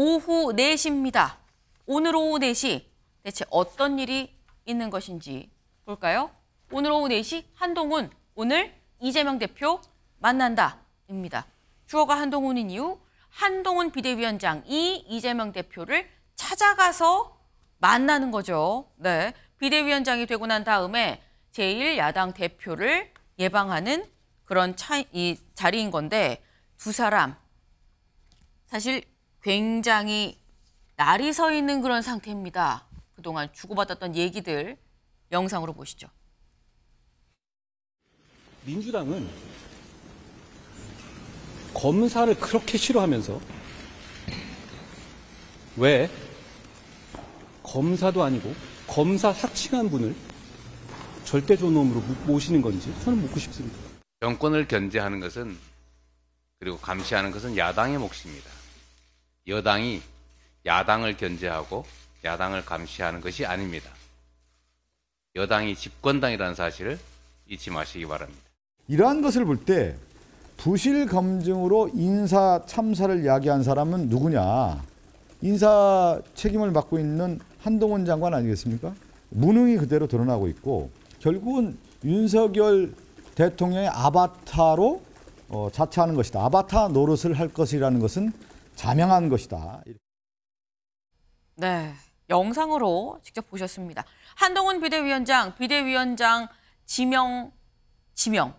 오후 4시입니다. 오늘 오후 4시 대체 어떤 일이 있는 것인지 볼까요? 오늘 오후 4시 한동훈 오늘 이재명 대표 만난다입니다. 주어가 한동훈인 이유 한동훈 비대위원장이 이재명 대표를 찾아가서 만나는 거죠. 네, 비대위원장이 되고 난 다음에 제1야당 대표를 예방하는 그런 이 자리인 건데 두 사람 사실 굉장히 날이 서 있는 그런 상태입니다. 그동안 주고받았던 얘기들 영상으로 보시죠. 민주당은 검사를 그렇게 싫어하면서 왜 검사도 아니고 검사 사칭한 분을 절대존엄으로 모시는 건지 저는 묻고 싶습니다. 정권을 견제하는 것은 그리고 감시하는 것은 야당의 몫입니다. 여당이 야당을 견제하고 야당을 감시하는 것이 아닙니다. 여당이 집권당이라는 사실을 잊지 마시기 바랍니다. 이러한 것을 볼 때 부실 검증으로 인사 참사를 야기한 사람은 누구냐? 인사 책임을 맡고 있는 한동훈 장관 아니겠습니까? 무능이 그대로 드러나고 있고 결국은 윤석열 대통령의 아바타로 자처하는 것이다. 아바타 노릇을 할 것이라는 것은 자명한 것이다. 네, 영상으로 직접 보셨습니다. 한동훈 비대위원장 지명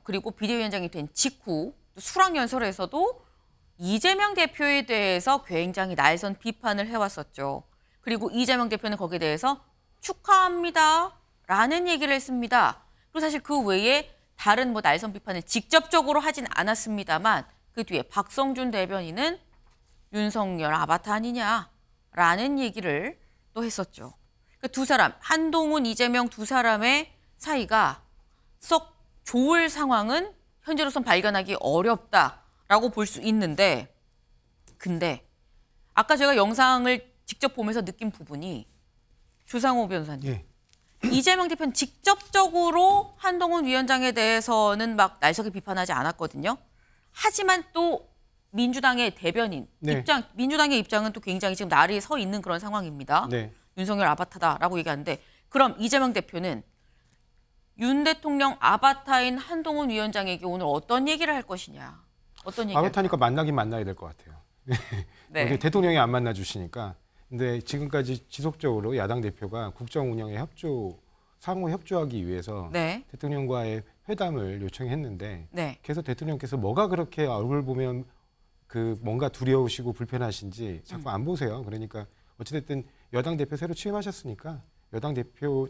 그리고 비대위원장이 된 직후 수락연설에서도 이재명 대표에 대해서 굉장히 날선 비판을 해왔었죠. 그리고 이재명 대표는 거기에 대해서 축하합니다 라는 얘기를 했습니다. 그리고 사실 그 외에 다른 날선 비판을 직접적으로 하진 않았습니다만 그 뒤에 박성준 대변인은 윤석열 아바타 아니냐라는 얘기를 또 했었죠. 그러니까 두 사람, 한동훈, 이재명 두 사람의 사이가 썩 좋을 상황은 현재로선 발견하기 어렵다라고 볼 수 있는데 근데 아까 제가 영상을 직접 보면서 느낀 부분이 주상호 변호사님. 예. 이재명 대표는 직접적으로 한동훈 위원장에 대해서는 막 날석에 비판하지 않았거든요. 하지만 또 민주당의 대변인 네. 민주당의 입장은 또 굉장히 지금 날이 서 있는 그런 상황입니다. 네. 윤석열 아바타다라고 얘기하는데 그럼 이재명 대표는 윤 대통령 아바타인 한동훈 위원장에게 오늘 어떤 얘기를 할 것이냐. 어떤 얘기? 아바타니까 만나긴 만나야 될 것 같아요. 네. 대통령이 안 만나 주시니까. 근데 지금까지 지속적으로 야당 대표가 국정 운영에 상호 협조하기 위해서 네. 대통령과의 회담을 요청했는데 네. 계속 대통령께서 뭐가 그렇게 얼굴 보면 뭔가 두려우시고 불편하신지 자꾸 안 보세요. 그러니까 어찌됐든 여당 대표 새로 취임하셨으니까 여당 대표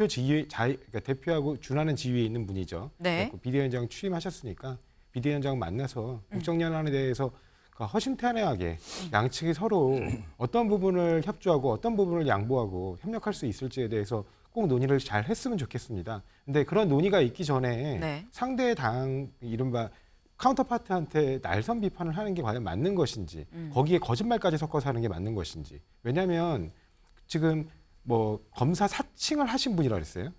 지위 그러니까 대표하고 준하는 지위에 있는 분이죠. 네. 비대위원장 취임하셨으니까 비대위원장 만나서 국정 연안에 대해서 허심탄회하게 양측이 서로 어떤 부분을 협조하고 어떤 부분을 양보하고 협력할 수 있을지에 대해서 꼭 논의를 잘 했으면 좋겠습니다. 근데 그런 논의가 있기 전에 네. 상대 당 이른바 카운터파트한테 날선 비판을 하는 게 과연 맞는 것인지 거기에 거짓말까지 섞어서 하는 게 맞는 것인지. 왜냐하면 지금 검사 사칭을 하신 분이라 그랬어요.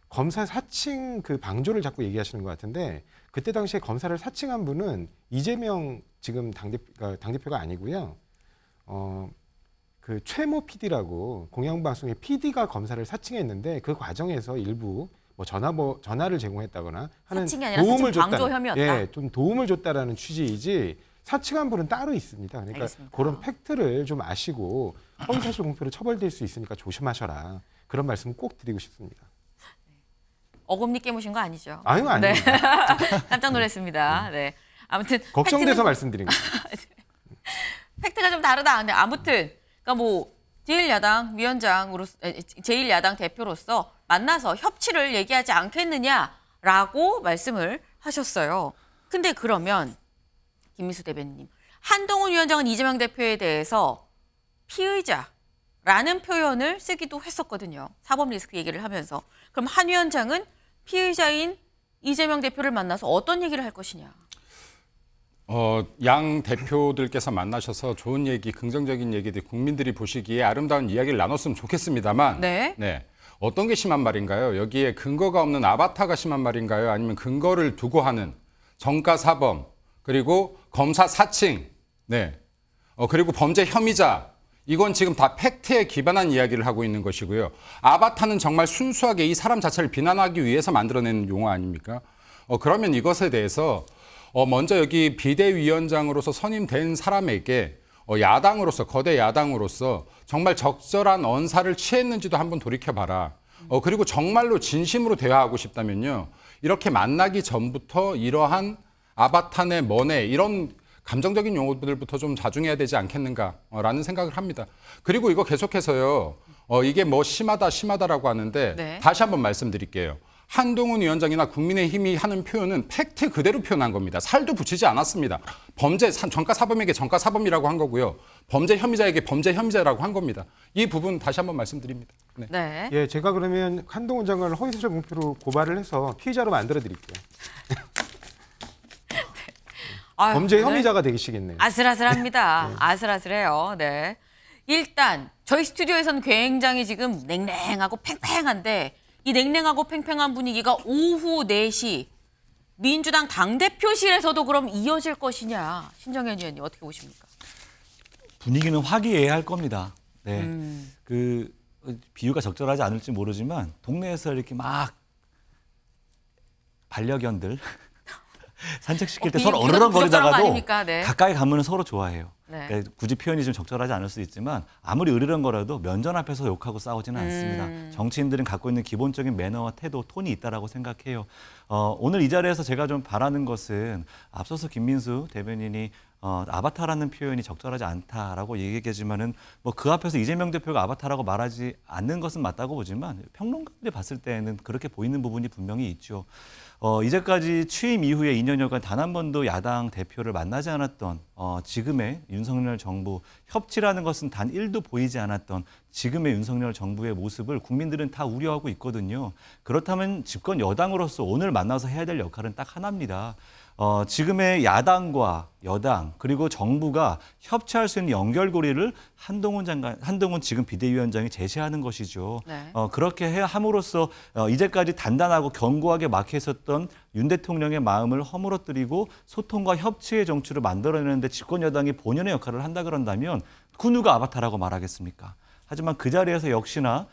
검사 사칭 그 방조를 자꾸 얘기하시는 것 같은데 그때 당시에 검사를 사칭한 분은 이재명 지금 당대표가 아니고요. 그 최모 PD라고 공영방송의 PD가 검사를 사칭했는데 그 과정에서 일부 전화를 제공했다거나 하는 사칭이 아니라 도움을 사칭 방조 줬다는, 혐의였다. 예, 좀 도움을 줬다라는 취지이지 사칭한 분은 따로 있습니다. 그러니까 알겠습니다. 그런 팩트를 좀 아시고 허위사실 공표로 처벌될 수 있으니까 조심하셔라. 그런 말씀 꼭 드리고 싶습니다. 어금니 깨무신 거 아니죠? 아유, 아닙니다. 네. 깜짝 놀랐습니다. 네. 아무튼 걱정돼서 말씀드린 거예요. 팩트가 좀 다르다. 근데 아무튼 그러니까 제1야당 위원장으로 제1야당 대표로서 만나서 협치를 얘기하지 않겠느냐라고 말씀을 하셨어요. 근데 그러면 김민수 대변인님, 한동훈 위원장은 이재명 대표에 대해서 피의자라는 표현을 쓰기도 했었거든요. 사법 리스크 얘기를 하면서. 그럼 한 위원장은 피의자인 이재명 대표를 만나서 어떤 얘기를 할 것이냐? 양 대표들께서 만나셔서 좋은 얘기, 긍정적인 얘기들 국민들이 보시기에 아름다운 이야기를 나눴으면 좋겠습니다만 네. 어떤 게 심한 말인가요? 여기에 근거가 없는 아바타가 심한 말인가요? 아니면 근거를 두고 하는 정가사범 그리고 검사 사칭 그리고 범죄 혐의자. 이건 지금 다 팩트에 기반한 이야기를 하고 있는 것이고요. 아바타는 정말 순수하게 이 사람 자체를 비난하기 위해서 만들어낸 용어 아닙니까? 그러면 이것에 대해서 먼저 여기 비대위원장으로서 선임된 사람에게 야당으로서, 거대 야당으로서 정말 적절한 언사를 취했는지도 한번 돌이켜봐라. 그리고 정말로 진심으로 대화하고 싶다면요. 이렇게 만나기 전부터 이러한 아바타네 뭐네 이런 감정적인 용어들부터 좀 자중해야 되지 않겠는가라는 생각을 합니다. 그리고 이거 계속해서요. 이게 뭐 심하다라고 하는데 네. 다시 한번 말씀드릴게요. 한동훈 위원장이나 국민의힘이 하는 표현은 팩트 그대로 표현한 겁니다. 살도 붙이지 않았습니다. 전과사범에게 전과사범이라고 한 거고요. 범죄 혐의자에게 범죄 혐의자라고 한 겁니다. 이 부분 다시 한번 말씀드립니다. 네. 네. 예, 제가 그러면 한동훈 장관을 허위사실 공표로 고발을 해서 피의자로 만들어 드릴게요. 아유, 범죄 혐의자가 되시겠네요. 아슬아슬합니다. 아슬아슬해요. 네. 일단 저희 스튜디오에서는 굉장히 지금 냉랭하고 팽팽한데 이 냉랭하고 팽팽한 분위기가 오후 4시 민주당 당대표실에서도 그럼 이어질 것이냐. 신정현 의원님 어떻게 보십니까? 분위기는 화기애애할 겁니다. 네. 그 비유가 적절하지 않을지 모르지만 동네에서 이렇게 막 반려견들 산책시킬 때 서로 어르렁거리다가도 네. 가까이 가면 서로 좋아해요. 네. 그러니까 굳이 표현이 좀 적절하지 않을 수 있지만 아무리 으르렁거려도 면전 앞에서 욕하고 싸우지는 않습니다. 정치인들은 갖고 있는 기본적인 매너와 태도, 톤이 있다라고 생각해요. 오늘 이 자리에서 제가 좀 바라는 것은 앞서서 김민수 대변인이 아바타라는 표현이 적절하지 않다라고 얘기했지만은 뭐 그 앞에서 이재명 대표가 아바타라고 말하지 않는 것은 맞다고 보지만 평론가들이 봤을 때는 그렇게 보이는 부분이 분명히 있죠. 이제까지 취임 이후에 2년여간 단 한 번도 야당 대표를 만나지 않았던 지금의 윤석열 정부, 협치라는 것은 단 1도 보이지 않았던 지금의 윤석열 정부의 모습을 국민들은 다 우려하고 있거든요. 그렇다면 집권 여당으로서 오늘 만나서 해야 될 역할은 딱 하나입니다. 지금의 야당과 여당 그리고 정부가 협치할 수 있는 연결고리를 한동훈 지금 비대위원장이 제시하는 것이죠. 네. 그렇게 해야 함으로써 이제까지 단단하고 견고하게 막혀 있었던 윤 대통령의 마음을 허물어뜨리고 소통과 협치의 정치를 만들어내는데 집권 여당이 본연의 역할을 한다 그런다면 그 누가 아바타라고 말하겠습니까? 하지만 그 자리에서 역시나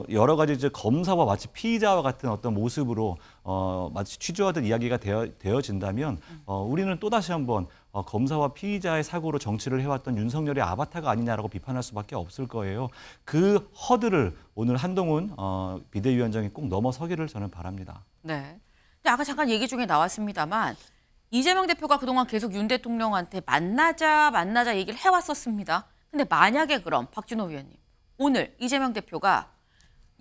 여러 가지 이제 검사와 마치 피의자와 같은 어떤 모습으로 마치 취조하듯 이야기가 되어진다면 우리는 또다시 한번 검사와 피의자의 사고로 정치를 해왔던 윤석열의 아바타가 아니냐라고 비판할 수밖에 없을 거예요. 그 허들을 오늘 한동훈 비대위원장이 꼭 넘어서기를 저는 바랍니다. 네. 근데 아까 잠깐 얘기 중에 나왔습니다만 이재명 대표가 그동안 계속 윤 대통령한테 만나자 얘기를 해왔었습니다. 근데 만약에 그럼 박준호 위원님 오늘 이재명 대표가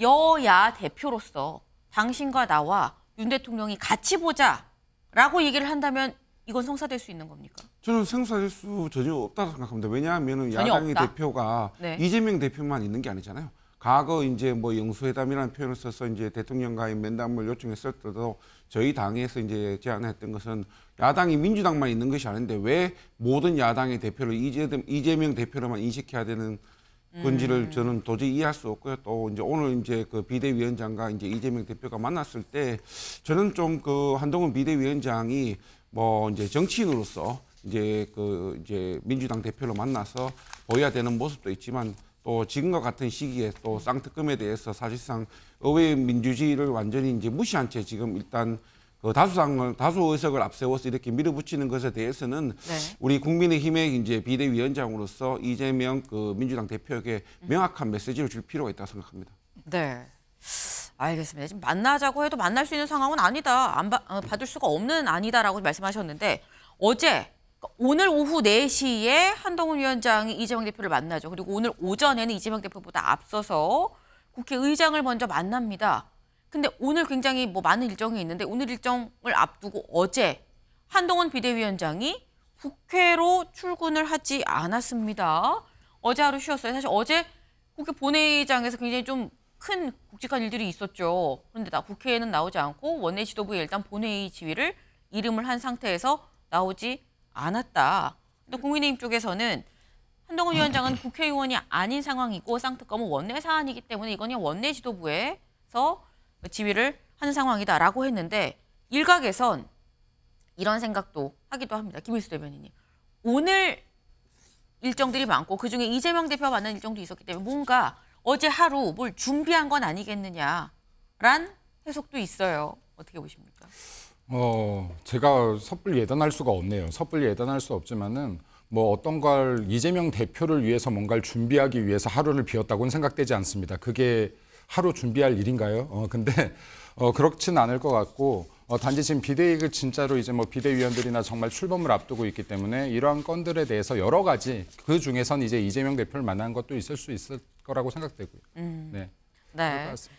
여야 대표로서 당신과 나와 윤 대통령이 같이 보자라고 얘기를 한다면 이건 성사될 수 있는 겁니까? 저는 성사될 수 전혀 없다고 생각합니다. 왜냐하면 전혀 야당의 없다? 대표가 네. 이재명 대표만 있는 게 아니잖아요. 과거 이제 뭐 영수회담이라는 표현을 써서 이제 대통령과의 면담을 요청했을 때도 저희 당에서 이제 제안했던 것은 야당이 민주당만 있는 것이 아닌데 왜 모든 야당의 대표를 이재명 대표로만 인식해야 되는 건지를 저는 도저히 이해할 수 없고요. 또 이제 오늘 이제 그 비대위원장과 이제 이재명 대표가 만났을 때 저는 좀 그 한동훈 비대위원장이 뭐 이제 정치인으로서 이제 이제 민주당 대표로 만나서 보여야 되는 모습도 있지만 또 지금과 같은 시기에 또 쌍특검에 대해서 사실상 의회 민주주의를 완전히 이제 무시한 채 지금 일단 그 다수 의석을 앞세워서 이렇게 밀어붙이는 것에 대해서는 네. 우리 국민의힘의 이제 비대위원장으로서 이재명 그 민주당 대표에게 명확한 메시지를 줄 필요가 있다고 생각합니다. 네. 알겠습니다. 지금 만나자고 해도 만날 수 있는 상황은 아니다. 받을 수가 없는 아니다라고 말씀하셨는데 어제 오늘 오후 4시에 한동훈 위원장이 이재명 대표를 만나죠. 그리고 오늘 오전에는 이재명 대표보다 앞서서 국회의장을 먼저 만납니다. 근데 오늘 굉장히 뭐 많은 일정이 있는데 오늘 일정을 앞두고 어제 한동훈 비대위원장이 국회로 출근을 하지 않았습니다. 어제 하루 쉬었어요. 사실 어제 국회 본회의장에서 굉장히 좀 큰 굵직한 일들이 있었죠. 그런데 국회에는 나오지 않고 원내 지도부에 일단 본회의 지휘를 이름을 한 상태에서 나오지 않았다. 근데 국민의힘 쪽에서는 한동훈 위원장은 국회의원이 아닌 상황이고 쌍특검은 원내 사안이기 때문에 이건 그냥 원내 지도부에서 지휘를 하는 상황이다라고 했는데 일각에선 이런 생각도 하기도 합니다. 김일수 대변인님. 오늘 일정들이 많고 그중에 이재명 대표가 받는 일정도 있었기 때문에 뭔가 어제 하루 뭘 준비한 건 아니겠느냐란 해석도 있어요. 어떻게 보십니까? 제가 섣불리 예단할 수가 없네요. 섣불리 예단할 수 없지만은 뭐 어떤 걸 이재명 대표를 위해서 뭔가를 준비하기 위해서 하루를 비웠다고는 생각되지 않습니다. 그게 하루 준비할 일인가요? 근데 그렇진 않을 것 같고 단지 지금 비대위가 진짜로 이제 뭐 비대위원들이나 정말 출범을 앞두고 있기 때문에 이러한 건들에 대해서 여러 가지 그 중에선 이제 이재명 대표를 만난 것도 있을 수 있을 거라고 생각되고요. 네. 네. 사실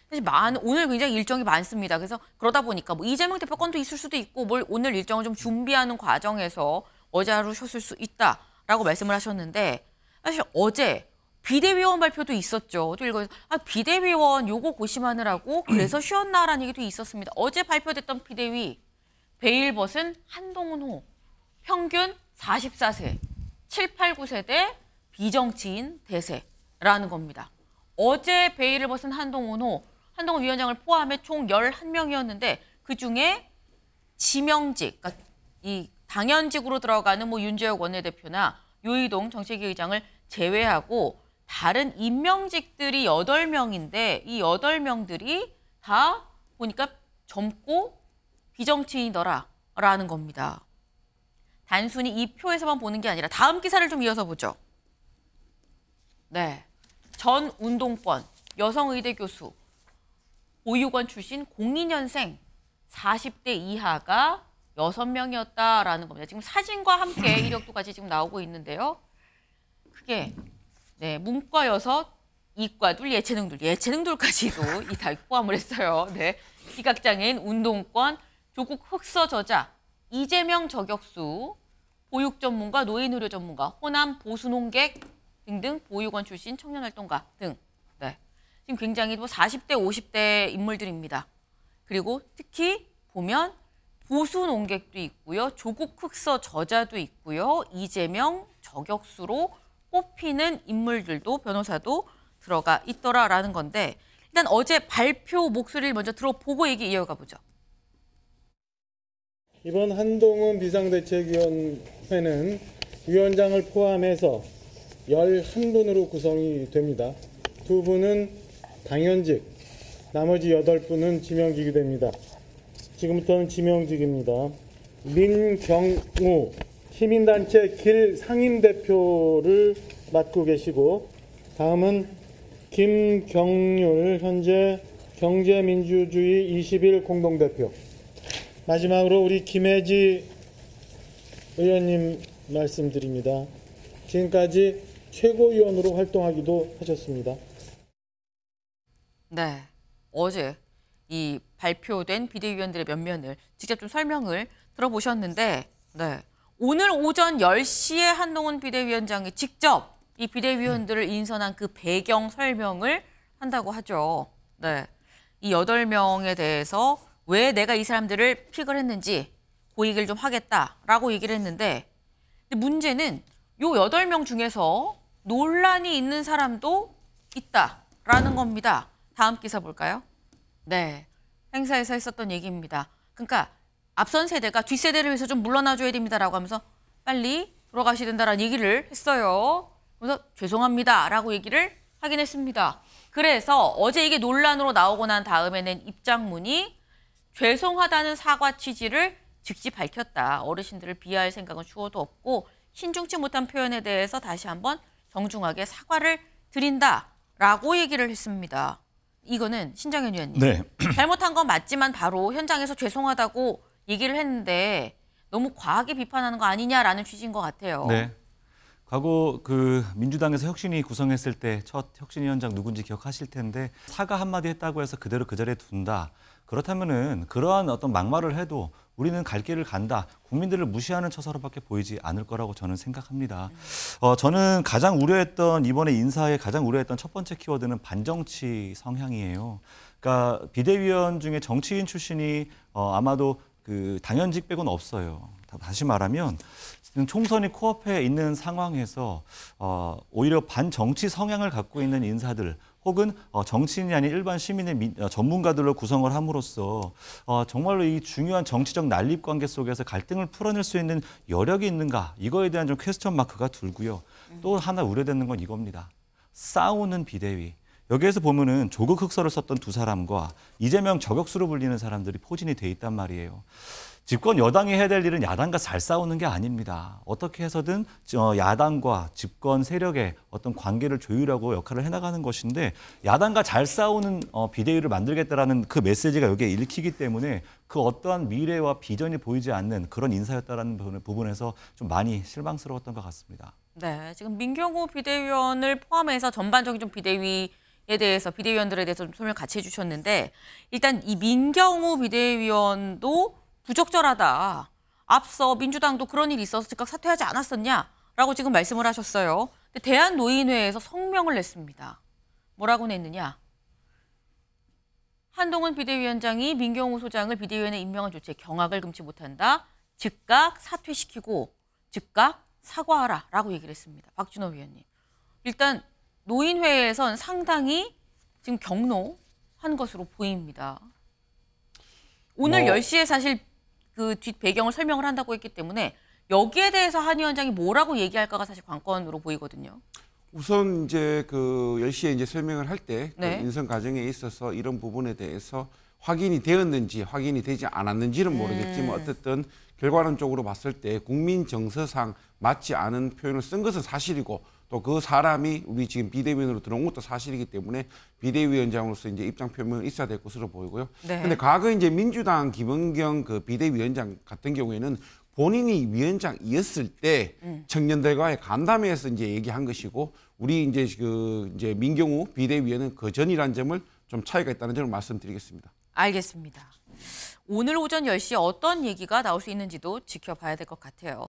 오늘 굉장히 일정이 많습니다. 그래서 그러다 보니까 뭐 이재명 대표 건도 있을 수도 있고 뭘 오늘 일정을 좀 준비하는 과정에서 어제 하루 쉬었을 수 있다라고 말씀을 하셨는데 사실 어제 비대위원 발표도 있었죠. 또 읽어서 비대위원 요거 고심하느라고 그래서 쉬었나라는 얘기도 있었습니다. 어제 발표됐던 비대위 베일벗은 한동훈호 평균 44세 7, 8, 9세대 비정치인 대세라는 겁니다. 어제 베일을 벗은 한동훈 위원장을 포함해 총 11명이었는데 그중에 지명직, 그러니까 이 당연직으로 들어가는 뭐 윤재혁 원내대표나 유이동 정책위 의장을 제외하고 다른 임명직들이 8명인데 이 8명들이 다 보니까 젊고 비정치인이더라라는 겁니다. 단순히 이 표에서만 보는 게 아니라 다음 기사를 좀 이어서 보죠. 네. 전 운동권, 여성의대 교수, 보육원 출신 02년생 40대 이하가 6명이었다라는 겁니다. 지금 사진과 함께 이력도까지 지금 나오고 있는데요. 크게 네, 문과 6, 이과 2, 예체능들까지도 이 다 포함을 했어요. 네. 시각장애인, 운동권, 조국 흑서 저자, 이재명 저격수, 보육 전문가, 노인 의료 전문가, 호남 보수 농객 등등 보육원 출신 청년활동가 등. 네. 지금 굉장히 뭐 40대, 50대 인물들입니다. 그리고 특히 보면 보수 농객도 있고요. 조국 흑서 저자도 있고요. 이재명 저격수로 뽑히는 인물들도 변호사도 들어가 있더라라는 건데 일단 어제 발표 목소리를 먼저 들어보고 얘기 이어가 보죠. 이번 한동훈 비상대책위원회는 위원장을 포함해서 11분으로 구성이 됩니다. 2분은 당연직, 나머지 8분은 지명직이 됩니다. 지금부터는 지명직입니다. 민경우 시민단체 길 상임대표를 맡고 계시고 다음은 김경률 현재 경제민주주의 21 공동대표 마지막으로 우리 김혜지 의원님 말씀드립니다. 지금까지 최고위원으로 활동하기도 하셨습니다. 네, 어제 이 발표된 비대위원들의 면면을 직접 좀 설명을 들어보셨는데 네, 오늘 오전 10시에 한동훈 비대위원장이 직접 이 비대위원들을 인선한 그 배경 설명을 한다고 하죠. 네, 이 8명에 대해서 왜 내가 이 사람들을 픽을 했는지 그 얘기를 좀 하겠다라고 얘기를 했는데 문제는 요 8명 중에서 논란이 있는 사람도 있다라는 겁니다. 다음 기사 볼까요? 네, 행사에서 했었던 얘기입니다. 그러니까 앞선 세대가 뒷세대를 위해서 좀 물러나줘야 됩니다라고 하면서 빨리 돌아가셔야 된다라는 얘기를 했어요. 그래서 죄송합니다라고 얘기를 하긴 했습니다. 그래서 어제 이게 논란으로 나오고 난 다음에는 입장문이 죄송하다는 사과 취지를 즉시 밝혔다. 어르신들을 비하할 생각은 추호도 없고 신중치 못한 표현에 대해서 다시 한번 정중하게 사과를 드린다라고 얘기를 했습니다. 이거는 신정현 의원님. 네. 잘못한 건 맞지만 바로 현장에서 죄송하다고 얘기를 했는데 너무 과하게 비판하는 거 아니냐라는 취지인 것 같아요. 네. 과거 그 민주당에서 혁신위 구성했을 때 첫 혁신위원장 누군지 기억하실 텐데 사과 한마디 했다고 해서 그대로 그 자리에 둔다. 그렇다면은 그러한 어떤 막말을 해도 우리는 갈 길을 간다. 국민들을 무시하는 처사로밖에 보이지 않을 거라고 저는 생각합니다. 저는 가장 우려했던 이번에 인사에 가장 우려했던 첫 번째 키워드는 반정치 성향이에요. 그러니까 비대위원 중에 정치인 출신이 아마도 그 당연직 빼고는 없어요. 다시 말하면 총선이 코앞에 있는 상황에서 오히려 반정치 성향을 갖고 있는 인사들 혹은 정치인이 아닌 일반 시민의 전문가들로 구성을 함으로써 정말로 이 중요한 정치적 난립 관계 속에서 갈등을 풀어낼 수 있는 여력이 있는가, 이거에 대한 좀 퀘스천 마크가 들고요. 또 하나 우려되는 건 이겁니다. 싸우는 비대위. 여기에서 보면은 조국 흑서를 썼던 두 사람과 이재명 저격수로 불리는 사람들이 포진이 돼 있단 말이에요. 집권 여당이 해야 될 일은 야당과 잘 싸우는 게 아닙니다. 어떻게 해서든 야당과 집권 세력의 어떤 관계를 조율하고 역할을 해나가는 것인데, 야당과 잘 싸우는 비대위를 만들겠다라는 그 메시지가 여기에 읽히기 때문에 그 어떠한 미래와 비전이 보이지 않는 그런 인사였다라는 부분에서 좀 많이 실망스러웠던 것 같습니다. 네, 지금 민경호 비대위원을 포함해서 전반적인 좀 비대위에 대해서, 비대위원들에 대해서 좀 설명 같이 해주셨는데, 일단 이 민경호 비대위원도 부적절하다. 앞서 민주당도 그런 일이 있어서 즉각 사퇴하지 않았었냐라고 지금 말씀을 하셨어요. 근데 대한노인회에서 성명을 냈습니다. 뭐라고 냈느냐? 한동훈 비대위원장이 민경호 소장을 비대위원에 임명한 조치에 경악을 금치 못한다. 즉각 사퇴시키고 즉각 사과하라 라고 얘기를 했습니다. 박준호 위원님. 일단 노인회에선 상당히 지금 격노한 것으로 보입니다. 오늘 10시에 사실 그 뒷 배경을 설명을 한다고 했기 때문에 여기에 대해서 한 위원장이 뭐라고 얘기할까가 사실 관건으로 보이거든요. 우선 이제 그 10시에 이제 설명을 할 때 네. 그 인선 과정에 있어서 이런 부분에 대해서 확인이 되었는지 확인이 되지 않았는지는 모르겠지만 어쨌든 결과론적으로 봤을 때 국민 정서상 맞지 않은 표현을 쓴 것은 사실이고, 또 그 사람이 우리 지금 비대위원으로 들어온 것도 사실이기 때문에 비대위원장으로서 이제 입장 표명이 있어야 될 것으로 보이고요. 네. 근데 과거 이제 민주당 김은경 그 비대위원장 같은 경우에는 본인이 위원장이었을 때 청년들과의 간담회에서 이제 얘기한 것이고, 우리 이제 그 이제 민경우 비대위원은 그 전이라는 점을 좀 차이가 있다는 점을 말씀드리겠습니다. 알겠습니다. 오늘 오전 10시에 어떤 얘기가 나올 수 있는지도 지켜봐야 될 것 같아요.